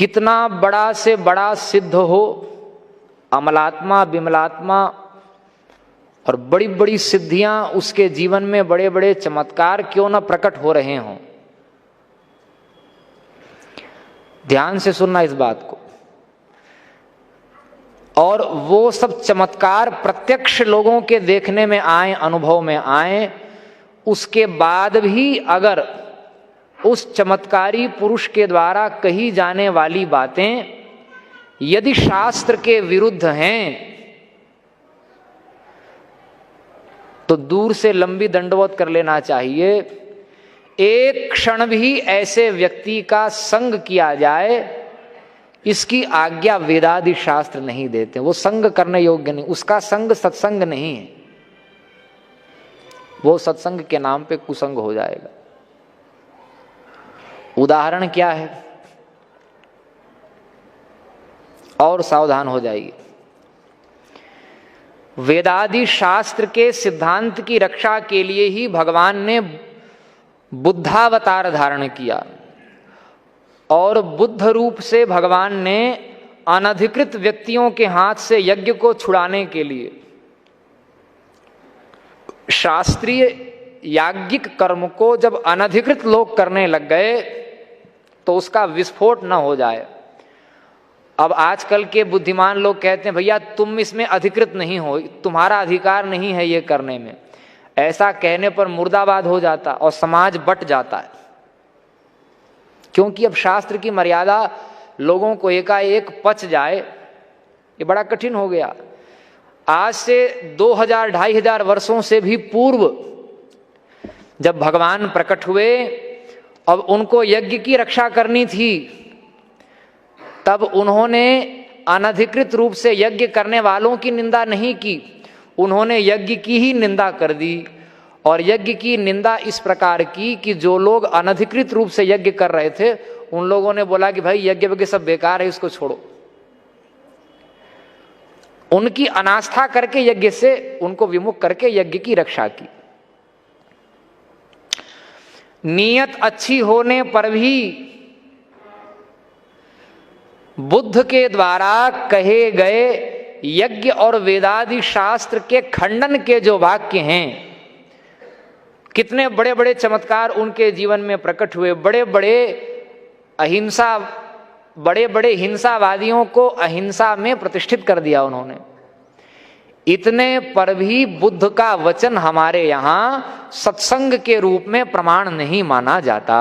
कितना बड़ा से बड़ा सिद्ध हो, अमलात्मा विमलात्मा और बड़ी बड़ी सिद्धियां उसके जीवन में, बड़े बड़े चमत्कार क्यों न प्रकट हो रहे हों, ध्यान से सुनना इस बात को। और वो सब चमत्कार प्रत्यक्ष लोगों के देखने में आए, अनुभव में आए, उसके बाद भी अगर उस चमत्कारी पुरुष के द्वारा कही जाने वाली बातें यदि शास्त्र के विरुद्ध हैं तो दूर से लंबी दंडवत कर लेना चाहिए। एक क्षण भी ऐसे व्यक्ति का संग किया जाए, इसकी आज्ञा वेदादि शास्त्र नहीं देते। वो संग करने योग्य नहीं, उसका संग सत्संग नहीं है, वो सत्संग के नाम पे कुसंग हो जाएगा। उदाहरण क्या है, और सावधान हो जाइए। वेदादि शास्त्र के सिद्धांत की रक्षा के लिए ही भगवान ने बुद्धावतार धारण किया, और बुद्ध रूप से भगवान ने अनधिकृत व्यक्तियों के हाथ से यज्ञ को छुड़ाने के लिए शास्त्रीय याज्ञिक कर्म को जब अनधिकृत लोग करने लग गए तो उसका विस्फोट न हो जाए। अब आजकल के बुद्धिमान लोग कहते हैं भैया तुम इसमें अधिकृत नहीं हो, तुम्हारा अधिकार नहीं है ये करने में। ऐसा कहने पर मुर्दाबाद हो जाता और समाज बट जाता है, क्योंकि अब शास्त्र की मर्यादा लोगों को एकाएक पच जाए ये बड़ा कठिन हो गया। आज से 2000-2500 वर्षों से भी पूर्व जब भगवान प्रकट हुए, अब उनको यज्ञ की रक्षा करनी थी, तब उन्होंने अनधिकृत रूप से यज्ञ करने वालों की निंदा नहीं की, उन्होंने यज्ञ की ही निंदा कर दी। और यज्ञ की निंदा इस प्रकार की कि जो लोग अनधिकृत रूप से यज्ञ कर रहे थे उन लोगों ने बोला कि भाई यज्ञ वज्ञ सब बेकार है, इसको छोड़ो। उनकी अनास्था करके यज्ञ से उनको विमुख करके यज्ञ की रक्षा की। नीयत अच्छी होने पर भी बुद्ध के द्वारा कहे गए यज्ञ और वेदादि शास्त्र के खंडन के जो वाक्य हैं, कितने बड़े बड़े चमत्कार उनके जीवन में प्रकट हुए। बड़े बड़े हिंसावादियों को अहिंसा में प्रतिष्ठित कर दिया उन्होंने। इतने पर भी बुद्ध का वचन हमारे यहां सत्संग के रूप में प्रमाण नहीं माना जाता।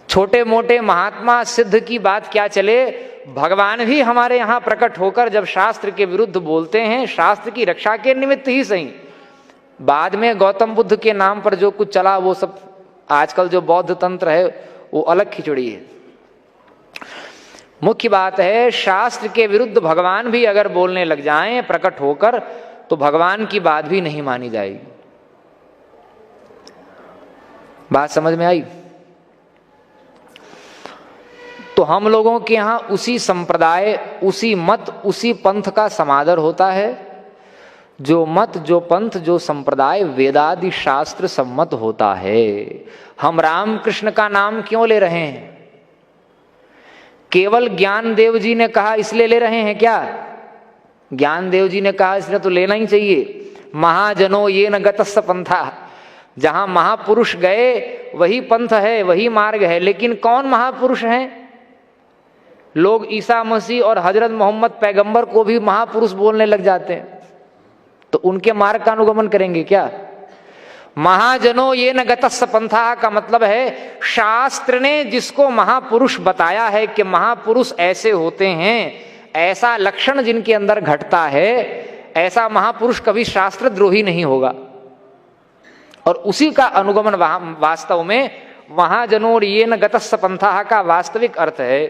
छोटे मोटे महात्मा सिद्ध की बात क्या चले, भगवान भी हमारे यहां प्रकट होकर जब शास्त्र के विरुद्ध बोलते हैं, शास्त्र की रक्षा के निमित्त ही सही, बाद में गौतम बुद्ध के नाम पर जो कुछ चला वो सब आजकल जो बौद्ध तंत्र है वो अलग खिचड़ी है। मुख्य बात है शास्त्र के विरुद्ध भगवान भी अगर बोलने लग जाएं प्रकट होकर तो भगवान की बात भी नहीं मानी जाएगी। बात समझ में आई? तो हम लोगों के यहां उसी संप्रदाय, उसी मत, उसी पंथ का समादर होता है जो मत, जो पंथ, जो संप्रदाय वेदादि शास्त्र सम्मत होता है। हम रामकृष्ण का नाम क्यों ले रहे हैं? केवल ज्ञानदेव जी ने कहा इसलिए ले रहे हैं क्या? ज्ञानदेव जी ने कहा इसलिए तो लेना ही चाहिए। महाजनो ये न गतस्स पंथा, जहां महापुरुष गए वही पंथ है, वही मार्ग है। लेकिन कौन महापुरुष हैं? लोग ईसा मसीह और हजरत मोहम्मद पैगंबर को भी महापुरुष बोलने लग जाते हैं, तो उनके मार्ग का अनुगमन करेंगे क्या? महाजनो ये न गतस्स पंथा का मतलब है शास्त्र ने जिसको महापुरुष बताया है कि महापुरुष ऐसे होते हैं, ऐसा लक्षण जिनके अंदर घटता है, ऐसा महापुरुष कभी शास्त्र द्रोही नहीं होगा। और उसी का अनुगमन वास्तव में महाजनो ये न गतस्स पंथा का वास्तविक अर्थ है।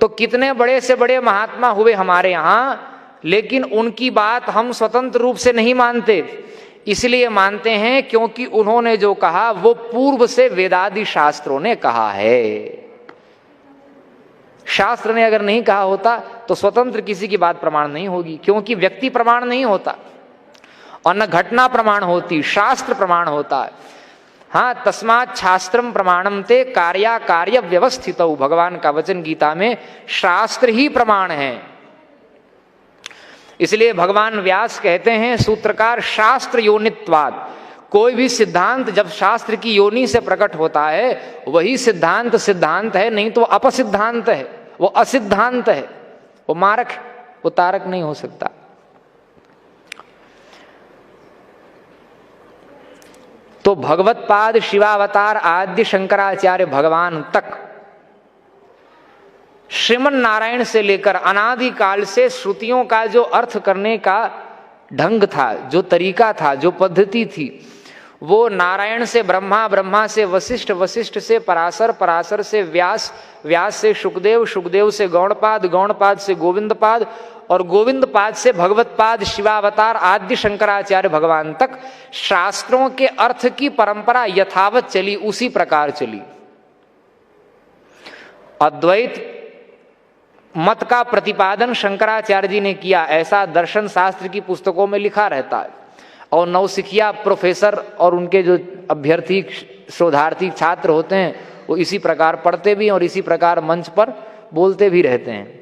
तो कितने बड़े से बड़े महात्मा हुए हमारे यहां, लेकिन उनकी बात हम स्वतंत्र रूप से नहीं मानते। इसलिए मानते हैं क्योंकि उन्होंने जो कहा वो पूर्व से वेदादि शास्त्रों ने कहा है। शास्त्र ने अगर नहीं कहा होता तो स्वतंत्र किसी की बात प्रमाण नहीं होगी, क्योंकि व्यक्ति प्रमाण नहीं होता और न घटना प्रमाण होती, शास्त्र प्रमाण होता है। हाँ, तस्मात् शास्त्रम प्रमाणम ते कार्या कार्य व्यवस्थित, भगवान का वचन गीता में शास्त्र ही प्रमाण है। इसलिए भगवान व्यास कहते हैं सूत्रकार शास्त्र योनित्वाद, कोई भी सिद्धांत जब शास्त्र की योनि से प्रकट होता है वही सिद्धांत सिद्धांत है, नहीं तो अपसिद्धांत है, वो असिद्धांत है, वो मारक, वो तारक नहीं हो सकता। तो भगवत पाद शिवावतार आद्य शंकराचार्य भगवान तक श्रीमन नारायण से लेकर अनादि काल से श्रुतियों का जो अर्थ करने का ढंग था, जो तरीका था, जो पद्धति थी, वो नारायण से ब्रह्मा, ब्रह्मा से वशिष्ठ, वशिष्ठ से पराशर, पराशर से व्यास, व्यास से शुकदेव, शुकदेव से गौड़पाद, गौड़पाद से गोविंदपाद और गोविंदपाद से भगवतपाद शिवावतार आद्य शंकराचार्य भगवान तक शास्त्रों के अर्थ की परंपरा यथावत चली, उसी प्रकार चली। अद्वैत मत का प्रतिपादन शंकराचार्य जी ने किया, ऐसा दर्शन शास्त्र की पुस्तकों में लिखा रहता है। और नवसिखिया प्रोफेसर और उनके जो अभ्यर्थी शोधार्थी छात्र होते हैं वो इसी प्रकार पढ़ते भी और इसी प्रकार मंच पर बोलते भी रहते हैं।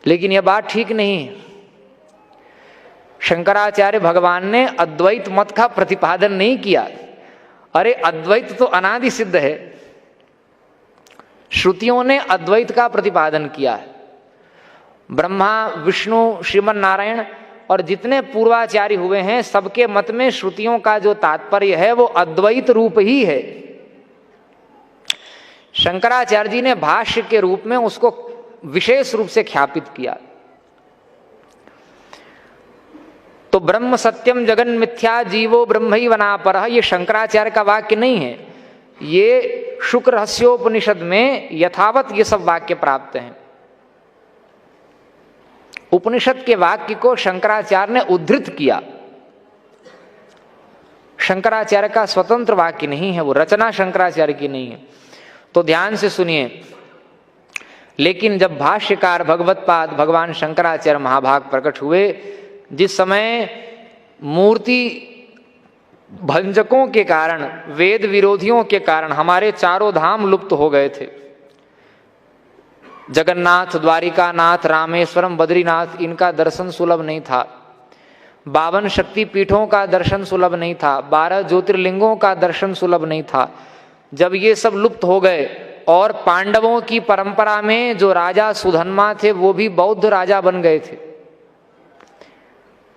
लेकिन यह बात ठीक नहीं है। शंकराचार्य भगवान ने अद्वैत मत का प्रतिपादन नहीं किया। अरे अद्वैत तो अनादि सिद्ध है, श्रुतियों ने अद्वैत का प्रतिपादन किया है। ब्रह्मा, विष्णु, श्रीमन नारायण और जितने पूर्वाचार्य हुए हैं सबके मत में श्रुतियों का जो तात्पर्य है वो अद्वैत रूप ही है। शंकराचार्य जी ने भाष्य के रूप में उसको विशेष रूप से ख्यापित किया। तो ब्रह्म सत्यम जगन मिथ्या जीवो ब्रह्मैवनापरः, ये शंकराचार्य का वाक्य नहीं है, ये शुक्र रहस्योपनिषद में यथावत ये सब वाक्य प्राप्त हैं। उपनिषद के वाक्य को शंकराचार्य ने उद्धृत किया। शंकराचार्य का स्वतंत्र वाक्य नहीं है, वो रचना शंकराचार्य की नहीं है। तो ध्यान से सुनिए। लेकिन जब भाष्यकार भगवतपाद भगवान शंकराचार्य महाभाग प्रकट हुए, जिस समय मूर्ति भंजकों के कारण, वेद विरोधियों के कारण हमारे चारों धाम लुप्त हो गए थे, जगन्नाथ, द्वारिकानाथ, रामेश्वरम, बद्रीनाथ, इनका दर्शन सुलभ नहीं था। 52 शक्ति पीठों का दर्शन सुलभ नहीं था। 12 ज्योतिर्लिंगों का दर्शन सुलभ नहीं था। जब ये सब लुप्त हो गए और पांडवों की परंपरा में जो राजा सुधन्मा थे वो भी बौद्ध राजा बन गए थे,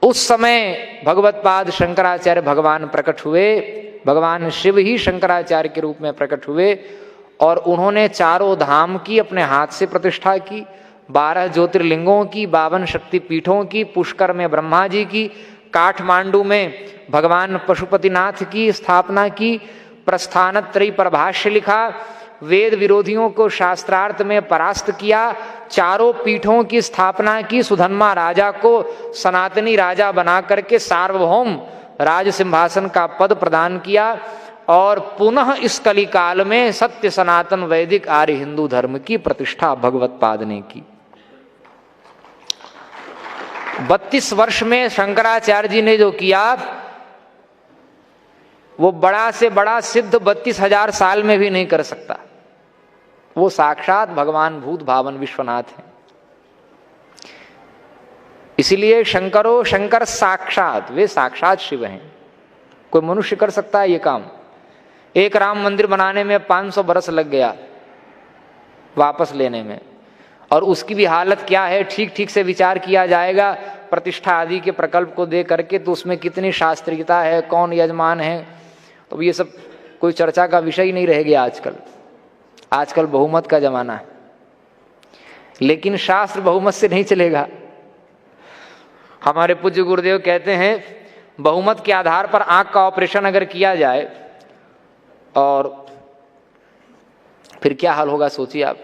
उस समय भगवतपाद शंकराचार्य भगवान प्रकट हुए। भगवान शिव ही शंकराचार्य के रूप में प्रकट हुए और उन्होंने चारों धाम की अपने हाथ से प्रतिष्ठा की, 12 ज्योतिर्लिंगों की, 52 शक्ति पीठों की, पुष्कर में ब्रह्मा जी की, काठमांडू में भगवान पशुपतिनाथ की स्थापना की, प्रस्थानत्रयी पर भाष्य लिखा, वेद विरोधियों को शास्त्रार्थ में परास्त किया, चारों पीठों की स्थापना की, सुधन्मा राजा को सनातनी राजा बना करके सार्वभौम राज सिंहासन का पद प्रदान किया और पुनः इस कलिकाल में सत्य सनातन वैदिक आर्य हिंदू धर्म की प्रतिष्ठा भगवतपाद ने की। 32 वर्ष में शंकराचार्य जी ने जो किया वो बड़ा से बड़ा सिद्ध 32,000 साल में भी नहीं कर सकता। वो साक्षात भगवान भूत भावन विश्वनाथ हैं। इसलिए शंकरो शंकर साक्षात, वे साक्षात शिव हैं। कोई मनुष्य कर सकता है ये काम? एक राम मंदिर बनाने में 500 बरस लग गया वापस लेने में, और उसकी भी हालत क्या है ठीक ठीक से विचार किया जाएगा प्रतिष्ठा आदि के प्रकल्प को दे करके तो उसमें कितनी शास्त्रीयता है, कौन यजमान है, तो ये सब कोई चर्चा का विषय ही नहीं रह गया आजकल। आजकल बहुमत का जमाना है, लेकिन शास्त्र बहुमत से नहीं चलेगा। हमारे पूज्य गुरुदेव कहते हैं बहुमत के आधार पर आंख का ऑपरेशन अगर किया जाए और फिर क्या हाल होगा सोचिए आप।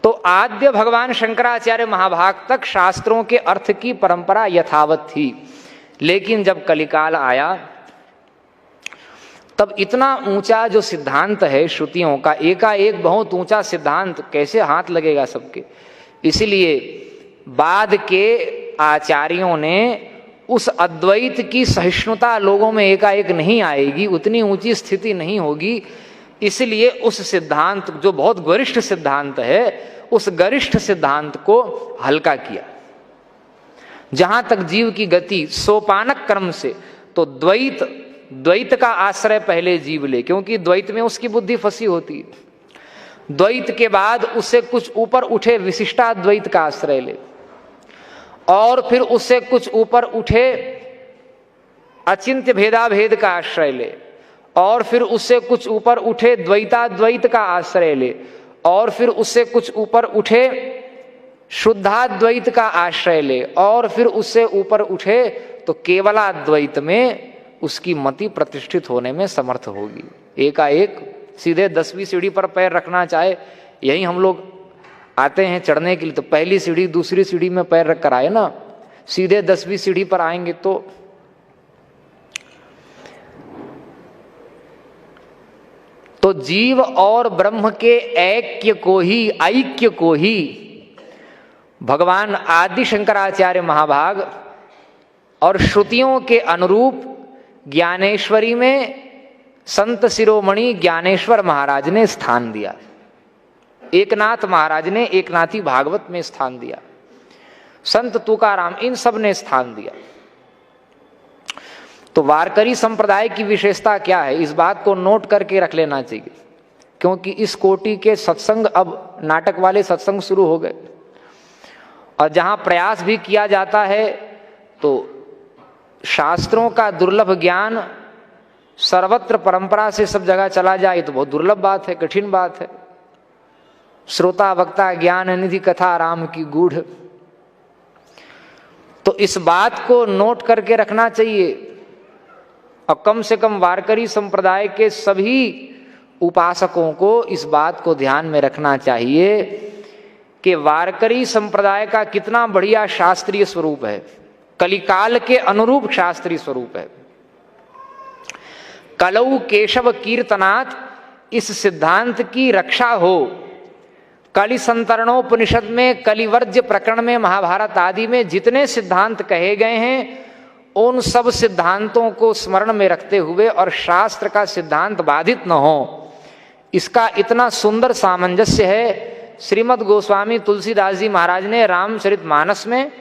तो आद्य भगवान शंकराचार्य महाभाग तक शास्त्रों के अर्थ की परंपरा यथावत थी, लेकिन जब कलिकाल आया तब इतना ऊंचा जो सिद्धांत है श्रुतियों का, एकाएक बहुत ऊंचा सिद्धांत कैसे हाथ लगेगा सबके। इसीलिए बाद के आचार्यों ने उस अद्वैत की सहिष्णुता लोगों में एकाएक नहीं आएगी, उतनी ऊंची स्थिति नहीं होगी। इसलिए उस सिद्धांत जो बहुत गरिष्ठ सिद्धांत है, उस गरिष्ठ सिद्धांत को हल्का किया। जहां तक जीव की गति सोपानक क्रम से, तो द्वैत का आश्रय पहले जीव ले, क्योंकि द्वैत में उसकी बुद्धि फंसी होती है। द्वैत के बाद उससे कुछ ऊपर उठे विशिष्टाद्वैत का आश्रय ले, और फिर उससे कुछ ऊपर उठे अचिंत्य भेदाभेद का आश्रय ले, और फिर उससे कुछ ऊपर उठे द्वैताद्वैत का आश्रय ले, और फिर उससे कुछ ऊपर उठे शुद्धाद्वैत का आश्रय ले, और फिर उससे ऊपर उठे तो केवलाद्वैत में उसकी मति प्रतिष्ठित होने में समर्थ होगी। एकाएक सीधे 10वीं सीढ़ी पर पैर रखना चाहे, यही हम लोग आते हैं चढ़ने के लिए तो पहली सीढ़ी दूसरी सीढ़ी में पैर रख कर आए ना, सीधे 10वीं सीढ़ी पर आएंगे तो जीव और ब्रह्म के ऐक्य को ही भगवान आदि शंकराचार्य महाभाग और श्रुतियों के अनुरूप ज्ञानेश्वरी में संत शिरोमणि ज्ञानेश्वर महाराज ने स्थान दिया, एकनाथ महाराज ने एकनाथी भागवत में स्थान दिया, संत तुकाराम, इन सब ने स्थान दिया। तो वारकरी संप्रदाय की विशेषता क्या है, इस बात को नोट करके रख लेना चाहिए, क्योंकि इस कोटि के सत्संग अब नाटक वाले सत्संग शुरू हो गए, और जहां प्रयास भी किया जाता है तो शास्त्रों का दुर्लभ ज्ञान सर्वत्र परंपरा से सब जगह चला जाए तो बहुत दुर्लभ बात है, कठिन बात है। श्रोता वक्ता ज्ञान निधि कथा राम की गूढ़, तो इस बात को नोट करके रखना चाहिए। और कम से कम वारकरी संप्रदाय के सभी उपासकों को इस बात को ध्यान में रखना चाहिए कि वारकरी संप्रदाय का कितना बढ़िया शास्त्रीय स्वरूप है, कलिकाल के अनुरूप शास्त्रीय स्वरूप है। कलौ केशव कीर्तनात्, इस सिद्धांत की रक्षा हो। कलि संतरणोपनिषद में, कलिवर्ज्य प्रकरण में, महाभारत आदि में जितने सिद्धांत कहे गए हैं उन सब सिद्धांतों को स्मरण में रखते हुए और शास्त्र का सिद्धांत बाधित न हो, इसका इतना सुंदर सामंजस्य है। श्रीमद् गोस्वामी तुलसीदास जी महाराज ने रामचरितमानस में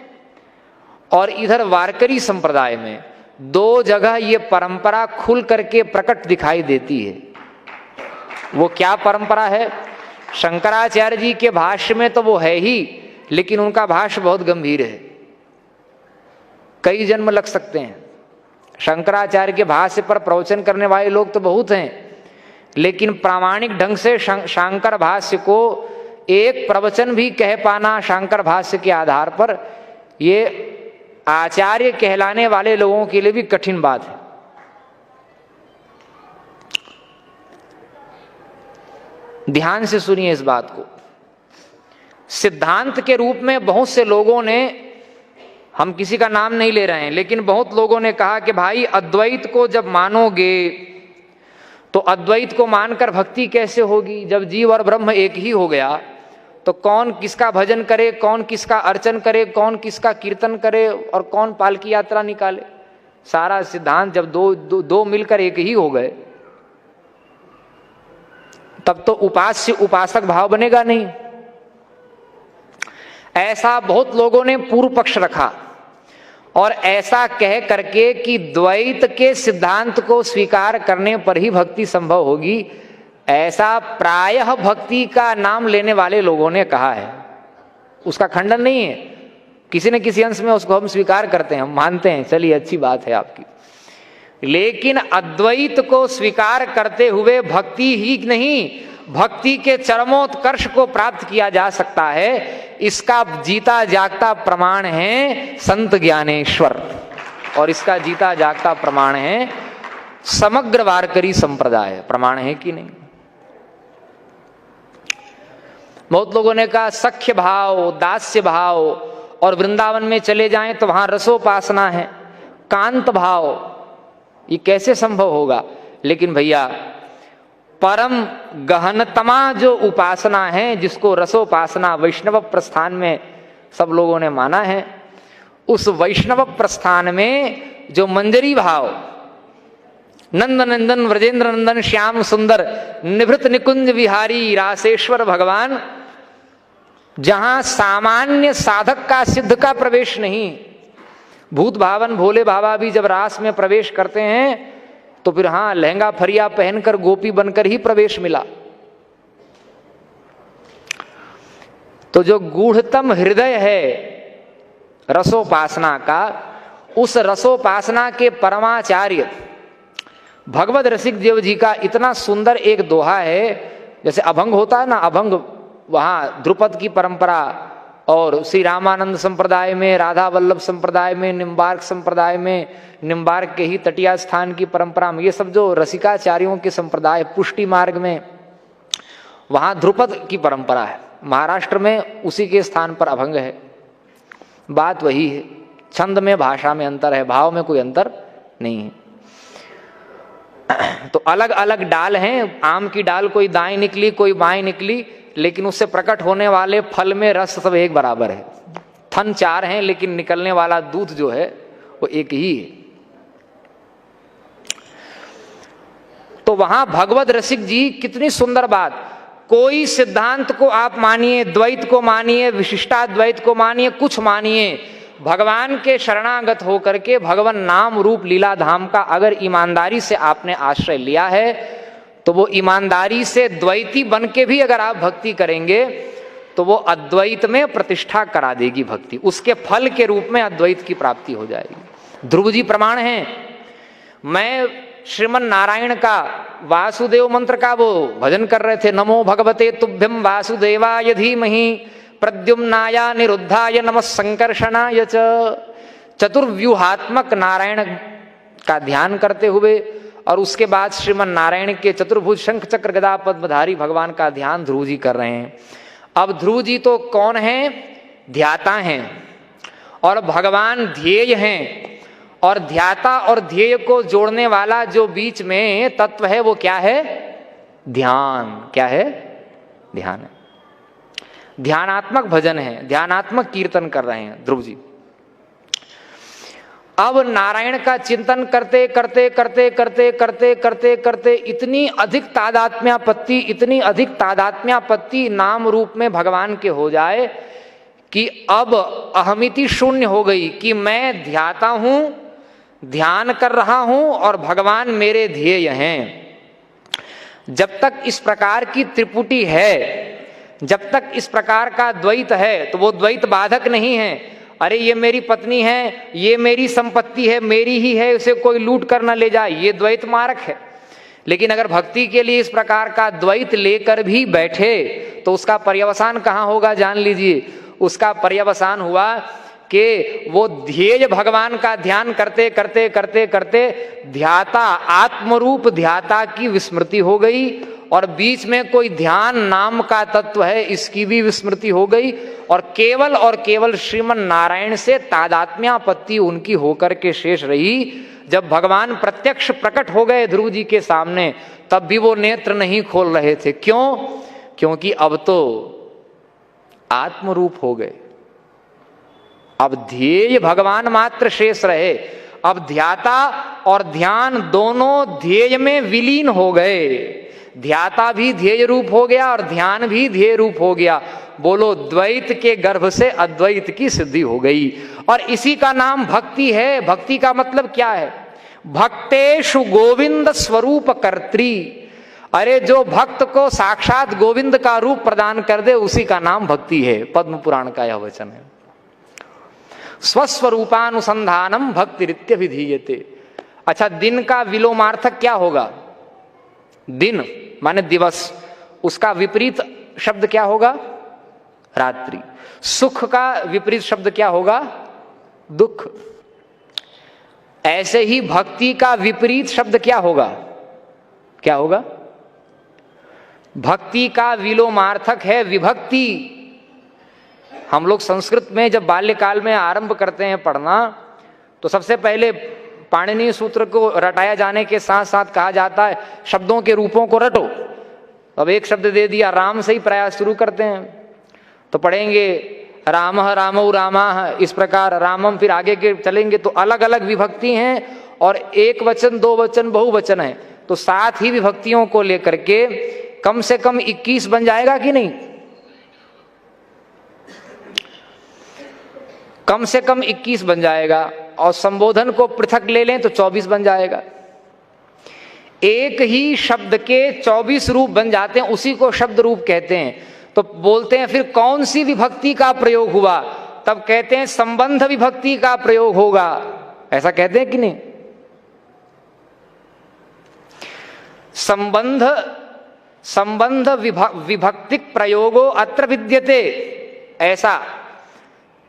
और इधर वारकरी संप्रदाय में दो जगह ये परंपरा खुल करके प्रकट दिखाई देती है। वो क्या परंपरा है? शंकराचार्य जी के भाष्य में तो वो है ही, लेकिन उनका भाष्य बहुत गंभीर है, कई जन्म लग सकते हैं। शंकराचार्य के भाष्य पर प्रवचन करने वाले लोग तो बहुत हैं, लेकिन प्रामाणिक ढंग से शांकर भाष्य को एक प्रवचन भी कह पाना शांकर भाष्य के आधार पर, ये आचार्य कहलाने वाले लोगों के लिए भी कठिन बात है। ध्यान से सुनिए इस बात को। सिद्धांत के रूप में बहुत से लोगों ने, हम किसी का नाम नहीं ले रहे हैं, लेकिन बहुत लोगों ने कहा कि भाई अद्वैत को जब मानोगे तो अद्वैत को मानकर भक्ति कैसे होगी? जब जीव और ब्रह्म एक ही हो गया तो कौन किसका भजन करे, कौन किसका अर्चन करे, कौन किसका कीर्तन करे और कौन पालकी यात्रा निकाले? सारा सिद्धांत जब दो मिलकर एक ही हो गए तब तो उपास्य उपासक भाव बनेगा नहीं। ऐसा बहुत लोगों ने पूर्व पक्ष रखा और ऐसा कह करके कि द्वैत के सिद्धांत को स्वीकार करने पर ही भक्ति संभव होगी, ऐसा प्रायः भक्ति का नाम लेने वाले लोगों ने कहा है। उसका खंडन नहीं है, किसी न किसी अंश में उसको हम स्वीकार करते हैं, हम मानते हैं, चलिए अच्छी बात है आपकी। लेकिन अद्वैत को स्वीकार करते हुए भक्ति ही नहीं, भक्ति के चरमोत्कर्ष को प्राप्त किया जा सकता है, इसका जीता जागता प्रमाण है संत ज्ञानेश्वर, और इसका जीता जागता प्रमाण है समग्र वारकरी संप्रदाय। प्रमाण है कि नहीं? बहुत लोगों ने कहा सख्य भाव, दास्य भाव, और वृंदावन में चले जाएं तो वहां रसोपासना है, कांत भाव, ये कैसे संभव होगा? लेकिन भैया परम गहनतमा जो उपासना है, जिसको रसोपासना वैष्णव प्रस्थान में सब लोगों ने माना है, उस वैष्णव प्रस्थान में जो मंजरी भाव, नंद नंदन व्रजेंद्र नंदन श्याम सुंदर निभृत निकुंज विहारी रासेश्वर भगवान, जहां सामान्य साधक का सिद्ध का प्रवेश नहीं, भूत भावन भोले बाबा भी जब रास में प्रवेश करते हैं तो फिर हां लहंगा फरिया पहनकर गोपी बनकर ही प्रवेश मिला। तो जो गूढ़तम हृदय है रसोपासना का, उस रसोपासना के परमाचार्य भगवत रसिक देव जी का इतना सुंदर एक दोहा है। जैसे अभंग होता है ना, अभंग वहां ध्रुपद की परंपरा, और श्री रामानंद संप्रदाय में, राधा वल्लभ संप्रदाय में, निम्बार्क संप्रदाय में, निम्बार्क के ही तटिया स्थान की परंपरा में, ये सब जो रसिकाचार्यों के संप्रदाय, पुष्टि मार्ग में वहां ध्रुपद की परंपरा है, महाराष्ट्र में उसी के स्थान पर अभंग है। बात वही है, छंद में भाषा में अंतर है, भाव में कोई अंतर नहीं है। तो अलग अलग डाल हैं, आम की डाल कोई दाएं निकली कोई बाएं निकली, लेकिन उससे प्रकट होने वाले फल में रस सब एक बराबर है। थन चार हैं लेकिन निकलने वाला दूध जो है वो एक ही है। तो वहां भगवत रसिक जी कितनी सुंदर बात, कोई सिद्धांत को आप मानिए, द्वैत को मानिए, विशिष्टाद्वैत को मानिए, कुछ मानिए, भगवान के शरणागत होकर के भगवान नाम रूप लीला धाम का अगर ईमानदारी से आपने आश्रय लिया है, तो वो ईमानदारी से द्वैती बन के भी अगर आप भक्ति करेंगे तो वो अद्वैत में प्रतिष्ठा करा देगी भक्ति, उसके फल के रूप में अद्वैत की प्राप्ति हो जाएगी। ध्रुव जी प्रमाण हैं। मैं श्रीमन नारायण का वासुदेव मंत्र का वो भजन कर रहे थे, नमो भगवते तुभ्यम वासुदेवाय धीमहि प्रद्युम्नाय निरुद्धाय नमः संकर्षणाय च। चतुर्व्यूहात्मक नारायण का ध्यान करते हुए और उसके बाद श्रीमन नारायण के चतुर्भुज शंख चक्र गदा पद्मधारी भगवान का ध्यान ध्रुव जी कर रहे हैं। अब ध्रुव जी तो कौन हैं? ध्याता हैं, और भगवान ध्येय हैं, और ध्याता और ध्येय को जोड़ने वाला जो बीच में तत्व है वो क्या है? ध्यान। क्या है? ध्यान है। ध्यानात्मक भजन है, ध्यानात्मक कीर्तन कर रहे हैं ध्रुव जी। अब नारायण का चिंतन करते करते करते करते करते करते करते इतनी अधिक तादात्म्यापत्ति, इतनी अधिक तादात्म्यापत्ति नाम रूप में भगवान के हो जाए कि अब अहमिति शून्य हो गई कि मैं ध्याता हूं, ध्यान कर रहा हूं और भगवान मेरे ध्येय हैं। जब तक इस प्रकार की त्रिपुटी है, जब तक इस प्रकार का द्वैत है, तो वो द्वैत बाधक नहीं है। अरे ये मेरी पत्नी है, ये मेरी संपत्ति है, मेरी ही है, उसे कोई लूट कर न ले जाए, ये द्वैत मारक है। लेकिन अगर भक्ति के लिए इस प्रकार का द्वैत लेकर भी बैठे तो उसका पर्यवसान कहाँ होगा जान लीजिए। उसका पर्यवसान हुआ कि वो ध्येय भगवान का ध्यान करते करते करते करते ध्याता, आत्मरूप ध्याता की विस्मृति हो गई, और बीच में कोई ध्यान नाम का तत्व है इसकी भी विस्मृति हो गई, और केवल श्रीमन नारायण से तादात्म्यापत्ति उनकी होकर के शेष रही। जब भगवान प्रत्यक्ष प्रकट हो गए ध्रुव जी के सामने, तब भी वो नेत्र नहीं खोल रहे थे। क्यों? क्योंकि अब तो आत्मरूप हो गए, अब ध्येय भगवान मात्र शेष रहे। अब ध्याता और ध्यान दोनों ध्येय में विलीन हो गए। ध्याता भी ध्येय रूप हो गया और ध्यान भी ध्येय रूप हो गया। बोलो, द्वैत के गर्भ से अद्वैत की सिद्धि हो गई, और इसी का नाम भक्ति है। भक्ति का मतलब क्या है? भक्तेषु गोविंद स्वरूप कर्त्री। अरे जो भक्त को साक्षात गोविंद का रूप प्रदान कर दे उसी का नाम भक्ति है। पद्म पुराण का यह वचन है। स्वस्वरूपानुसंधानम भक्तिरित्यभिधीयते। अच्छा, दिन का विलोमार्थक क्या होगा? दिन माने दिवस, उसका विपरीत शब्द क्या होगा? रात्रि। सुख का विपरीत शब्द क्या होगा? दुख। ऐसे ही भक्ति का विपरीत शब्द क्या होगा? क्या होगा? भक्ति का विलोमार्थक है विभक्ति। हम लोग संस्कृत में जब बाल्यकाल में आरंभ करते हैं पढ़ना, तो सबसे पहले पाणिनीय सूत्र को रटाया जाने के साथ साथ कहा जाता है शब्दों के रूपों को रटो। अब एक शब्द दे दिया, राम से ही प्रयास शुरू करते हैं, तो पढ़ेंगे रामः रामौ रामाः, इस प्रकार रामम, फिर आगे के चलेंगे तो अलग अलग विभक्ति हैं और एक वचन, दो वचन, बहुवचन है, तो 7 ही विभक्तियों को लेकर के कम से कम 21 बन जाएगा कि नहीं? कम से कम 21 बन जाएगा, और संबोधन को पृथक ले लें तो 24 बन जाएगा। एक ही शब्द के 24 रूप बन जाते हैं, उसी को शब्द रूप कहते हैं। तो बोलते हैं फिर कौन सी विभक्ति का प्रयोग हुआ, तब कहते हैं संबंध विभक्ति का प्रयोग होगा, ऐसा कहते हैं कि नहीं? संबंध विभक्तिक प्रयोगो अत्र विद्यते, ऐसा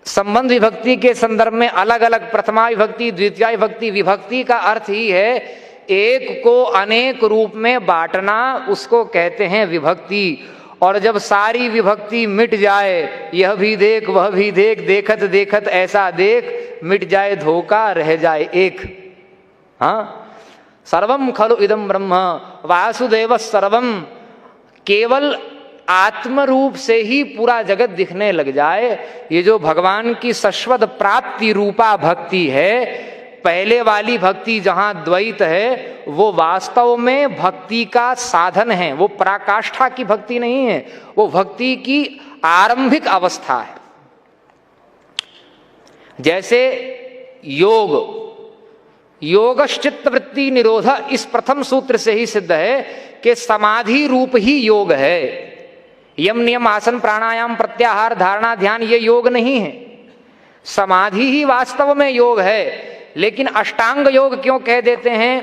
संबंध विभक्ति के संदर्भ में अलग अलग प्रथमा विभक्ति, द्वितीय विभक्ति, विभक्ति का अर्थ ही है एक को अनेक रूप में बांटना, उसको कहते हैं विभक्ति। और जब सारी विभक्ति मिट जाए, यह भी देख वह भी देख, देखत देखत ऐसा देख, मिट जाए धोखा रह जाए एक। हाँ, सर्वम खलु इदम ब्रह्म वासुदेव सर्वम, केवल आत्म रूप से ही पूरा जगत दिखने लग जाए, ये जो भगवान की शाश्वत प्राप्ति रूपा भक्ति है, पहले वाली भक्ति जहां द्वैत है, वो वास्तव में भक्ति का साधन है, वो पराकाष्ठा की भक्ति नहीं है, वो भक्ति की आरंभिक अवस्था है। जैसे योगश्चित्त वृत्ति निरोध, इस प्रथम सूत्र से ही सिद्ध है कि समाधि रूप ही योग है। यम नियम आसन प्राणायाम प्रत्याहार धारणा ध्यान ये योग नहीं है, समाधि ही वास्तव में योग है। लेकिन अष्टांग योग क्यों कह देते हैं?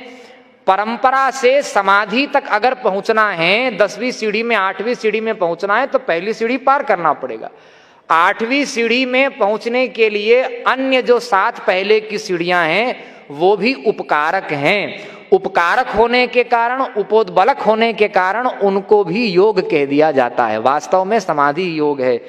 परंपरा से समाधि तक अगर पहुंचना है, 10वीं सीढ़ी में 8वीं सीढ़ी में पहुंचना है, तो पहली सीढ़ी पार करना पड़ेगा। 8वीं सीढ़ी में पहुंचने के लिए अन्य जो 7 पहले की सीढ़ियां हैं वो भी उपकारक हैं। उपकारक होने के कारण, उपोद्बलक होने के कारण उनको भी योग कह दिया जाता है। वास्तव में समाधि योग है।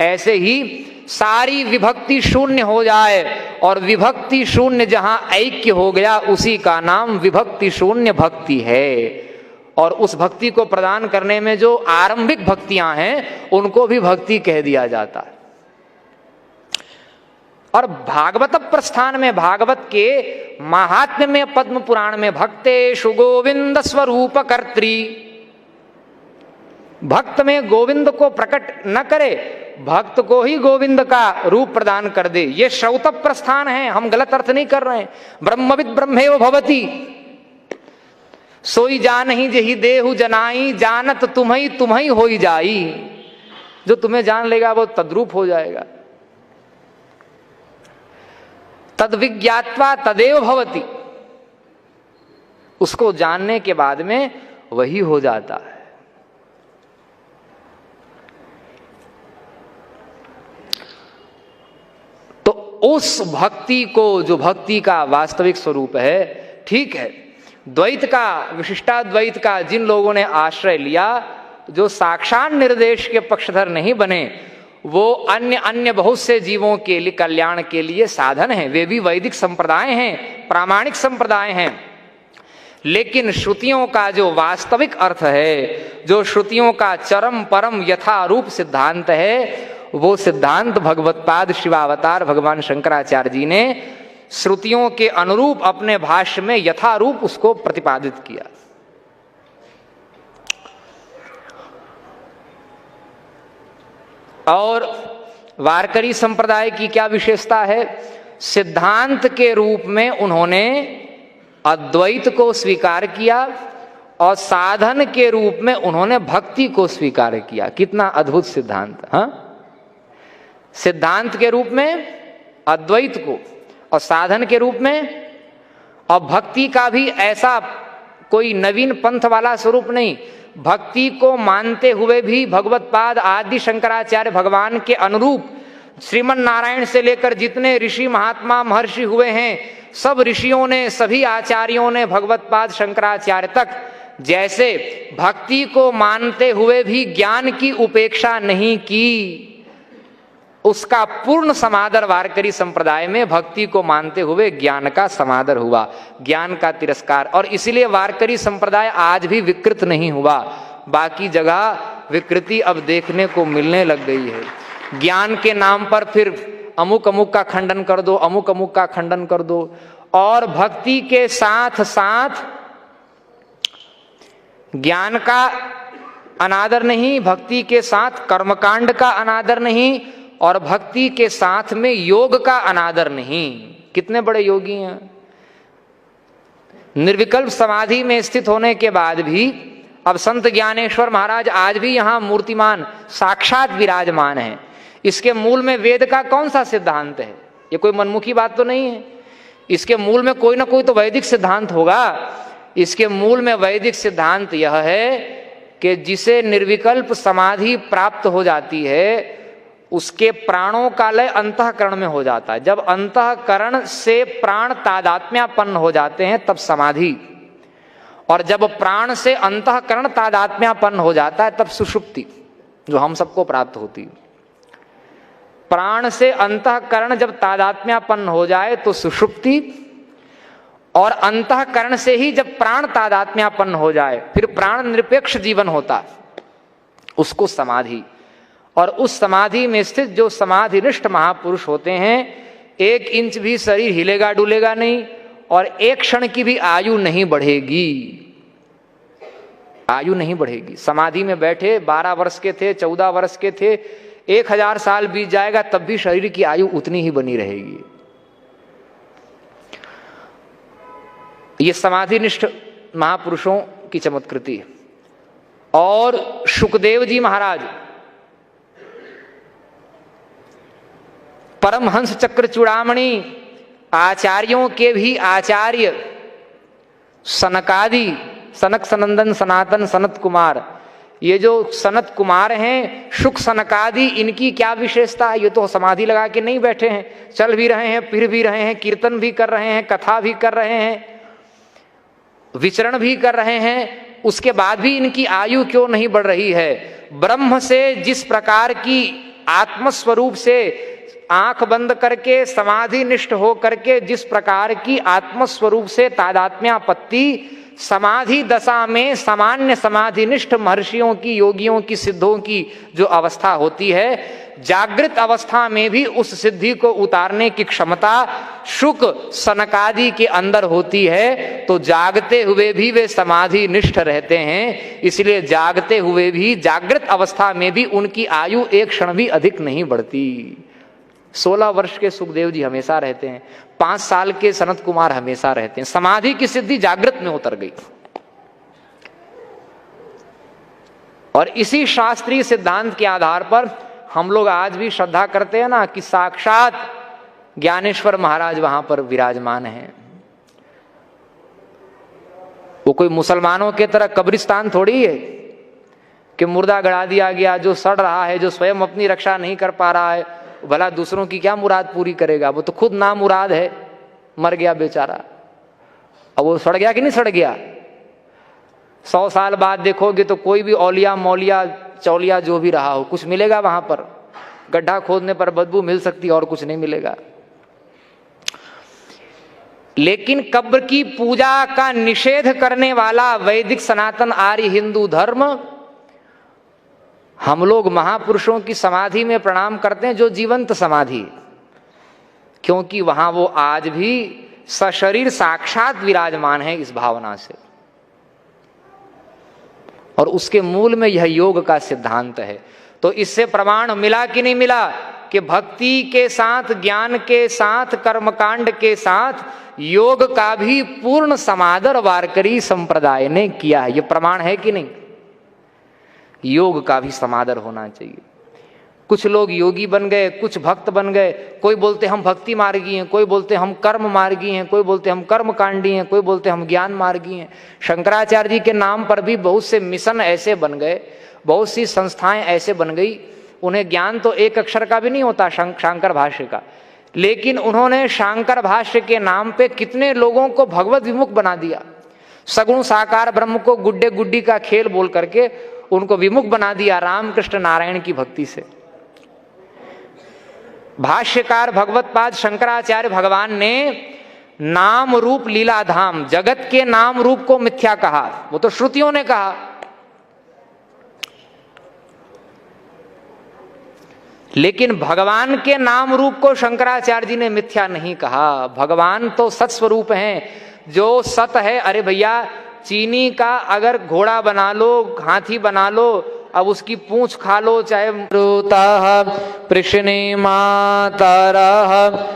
ऐसे ही सारी विभक्ति शून्य हो जाए, और विभक्ति शून्य जहां ऐक्य हो गया, उसी का नाम विभक्ति शून्य भक्ति है। और उस भक्ति को प्रदान करने में जो आरंभिक भक्तियां हैं, उनको भी भक्ति कह दिया जाता है। और भागवत प्रस्थान में, भागवत के महात्म्य में, पद्म पुराण में, भक्तेषु गोविंद स्वरूप कर्त्री, भक्त में गोविंद को प्रकट न करे, भक्त को ही गोविंद का रूप प्रदान कर दे, ये श्रौत प्रस्थान है। हम गलत अर्थ नहीं कर रहे हैं। ब्रह्मविद ब्रह्मेव भवति, सोई जानहि जेहि देहु जनाई, जानत तुम्हि होई जाई। जो तुम्हें जान लेगा वो तद्रूप हो जाएगा। तद विज्ञात्वा तदेव भवति, उसको जानने के बाद में वही हो जाता है। तो उस भक्ति को, जो भक्ति का वास्तविक स्वरूप है, ठीक है, द्वैत का, विशिष्टाद्वैत का जिन लोगों ने आश्रय लिया, जो साक्षात निर्देश के पक्षधर नहीं बने, वो अन्य बहुत से जीवों के लिए, कल्याण के लिए साधन हैं। वे भी वैदिक संप्रदाय हैं, प्रामाणिक संप्रदाय हैं। लेकिन श्रुतियों का जो वास्तविक अर्थ है, जो श्रुतियों का चरम परम यथारूप सिद्धांत है, वो सिद्धांत भगवत्पाद शिवावतार भगवान शंकराचार्य जी ने श्रुतियों के अनुरूप अपने भाष्य में यथारूप उसको प्रतिपादित किया। और वारकरी संप्रदाय की क्या विशेषता है? सिद्धांत के रूप में उन्होंने अद्वैत को स्वीकार किया, और साधन के रूप में उन्होंने भक्ति को स्वीकार किया। कितना अद्भुत सिद्धांत! हाँ, सिद्धांत के रूप में अद्वैत को, और साधन के रूप में, और भक्ति का भी ऐसा कोई नवीन पंथ वाला स्वरूप नहीं। भक्ति को मानते हुए भी भगवत्पाद आदि शंकराचार्य भगवान के अनुरूप श्रीमन नारायण से लेकर जितने ऋषि महात्मा महर्षि हुए हैं, सब ऋषियों ने, सभी आचार्यों ने भगवत्पाद शंकराचार्य तक जैसे भक्ति को मानते हुए भी ज्ञान की उपेक्षा नहीं की, उसका पूर्ण समादर वारकरी संप्रदाय में भक्ति को मानते हुए ज्ञान का समादर हुआ, ज्ञान का तिरस्कार। और इसलिए वारकरी संप्रदाय आज भी विकृत नहीं हुआ। बाकी जगह विकृति अब देखने को मिलने लग गई है। ज्ञान के नाम पर फिर अमुक अमुक का खंडन कर दो, अमुक अमुक का खंडन कर दो। और भक्ति के साथ साथ ज्ञान का अनादर नहीं, भक्ति के साथ कर्मकांड का अनादर नहीं, और भक्ति के साथ में योग का अनादर नहीं। कितने बड़े योगी हैं। निर्विकल्प समाधि में स्थित होने के बाद भी अब संत ज्ञानेश्वर महाराज आज भी यहां मूर्तिमान साक्षात विराजमान है। इसके मूल में वेद का कौन सा सिद्धांत है? ये कोई मनमुखी बात तो नहीं है। इसके मूल में कोई ना कोई तो वैदिक सिद्धांत होगा। इसके मूल में वैदिक सिद्धांत यह है कि जिसे निर्विकल्प समाधि प्राप्त हो जाती है उसके प्राणों का लय अंतःकरण में हो जाता है। जब अंतःकरण से प्राण तादात्म्यापन्न हो जाते हैं तब समाधि, और जब प्राण से अंतःकरण तादात्म्यापन्न हो जाता है तब सुषुप्ति, जो हम सबको प्राप्त होती है। प्राण से अंतःकरण जब तादात्म्यापन्न हो जाए तो सुषुप्ति, और अंतःकरण से ही जब प्राण तादात्म्यापन्न हो जाए फिर प्राण निरपेक्ष जीवन होता, उसको समाधि। और उस समाधि में स्थित जो समाधिनिष्ठ महापुरुष होते हैं, 1 इंच भी शरीर हिलेगा डुलेगा नहीं, और 1 क्षण की भी आयु नहीं बढ़ेगी। आयु नहीं बढ़ेगी। समाधि में बैठे 12 वर्ष के थे, 14 वर्ष के थे, 1000 साल बीत जाएगा तब भी शरीर की आयु उतनी ही बनी रहेगी। ये समाधिनिष्ठ महापुरुषों की चमत्कृति है। और शुकदेव जी महाराज परमहंस चक्र चूड़ामणि, आचार्यों के भी आचार्य सनकादि, सनक सनंदन सनातन सनत कुमार, ये जो सनत कुमार हैं, शुक सनकादि, इनकी क्या विशेषता है? ये तो समाधि लगा के नहीं बैठे हैं, चल भी रहे हैं, फिर भी रहे हैं, कीर्तन भी कर रहे हैं, कथा भी कर रहे हैं, विचरण भी कर रहे हैं, उसके बाद भी इनकी आयु क्यों नहीं बढ़ रही है? ब्रह्म से जिस प्रकार की आत्मस्वरूप से आंख बंद करके समाधि निष्ठ हो करके जिस प्रकार की आत्मस्वरूप से तादात्म्यापत्ति समाधि दशा में सामान्य समाधिनिष्ठ महर्षियों की, योगियों की, सिद्धों की जो अवस्था होती है, जागृत अवस्था में भी उस सिद्धि को उतारने की क्षमता शुक सनकादि के अंदर होती है। तो जागते हुए भी वे समाधि निष्ठ रहते हैं, इसलिए जागते हुए भी, जागृत अवस्था में भी उनकी आयु 1 क्षण भी अधिक नहीं बढ़ती। 16 वर्ष के सुखदेव जी हमेशा रहते हैं, 5 साल के सनत कुमार हमेशा रहते हैं। समाधि की सिद्धि जागृत में उतर गई। और इसी शास्त्रीय सिद्धांत के आधार पर हम लोग आज भी श्रद्धा करते हैं ना कि साक्षात ज्ञानेश्वर महाराज वहां पर विराजमान हैं। वो कोई मुसलमानों के तरह कब्रिस्तान थोड़ी है कि मुर्दा गड़ा दिया गया, जो सड़ रहा है, जो स्वयं अपनी रक्षा नहीं कर पा रहा है, भला दूसरों की क्या मुराद पूरी करेगा? वो तो खुद नामुराद है, मर गया बेचारा। अब वो सड़ गया कि नहीं सड़ गया? 100 साल बाद देखोगे तो कोई भी औलिया मौलिया चौलिया जो भी रहा हो, कुछ मिलेगा वहां पर? गड्ढा खोदने पर बदबू मिल सकती है और कुछ नहीं मिलेगा। लेकिन कब्र की पूजा का निषेध करने वाला वैदिक सनातन आर्य हिंदू धर्म, हम लोग महापुरुषों की समाधि में प्रणाम करते हैं जो जीवंत समाधि, क्योंकि वहां वो आज भी सशरीर साक्षात विराजमान है इस भावना से। और उसके मूल में यह योग का सिद्धांत है। तो इससे प्रमाण मिला कि नहीं मिला कि भक्ति के साथ, ज्ञान के साथ, कर्मकांड के साथ योग का भी पूर्ण समादर वारकरी संप्रदाय ने किया है। यह प्रमाण है कि नहीं? योग का भी समादर होना चाहिए। कुछ लोग योगी बन गए, कुछ भक्त बन गए, कोई बोलते हम भक्ति मार्गी हैं, कोई बोलते हम कर्म मार्गी हैं, कोई बोलते हम कर्म कांडी हैं, कोई बोलते हम ज्ञान मार्गी हैं। शंकराचार्य जी के नाम पर भी बहुत से मिशन ऐसे बन गए, बहुत सी संस्थाएं ऐसे बन गई, उन्हें ज्ञान तो एक अक्षर का भी नहीं होता शांकर भाष्य का, लेकिन उन्होंने शांकर भाष्य के नाम पे कितने लोगों को भगवत विमुख बना दिया। सगुण साकार ब्रह्म को गुड्डे गुड्डी का खेल बोल करके उनको विमुख बना दिया रामकृष्ण नारायण की भक्ति से। भाष्यकार भगवत्पाद शंकराचार्य भगवान ने नाम रूप लीला धाम, जगत के नाम रूप को मिथ्या कहा, वो तो श्रुतियों ने कहा। लेकिन भगवान के नाम रूप को शंकराचार्य जी ने मिथ्या नहीं कहा। भगवान तो सत स्वरूप हैं, जो सत है। अरे भैया, चीनी का अगर घोड़ा बना लो, हाथी बना लो, अब उसकी पूंछ खा लो, चाहे मृता प्रश्ने मातरः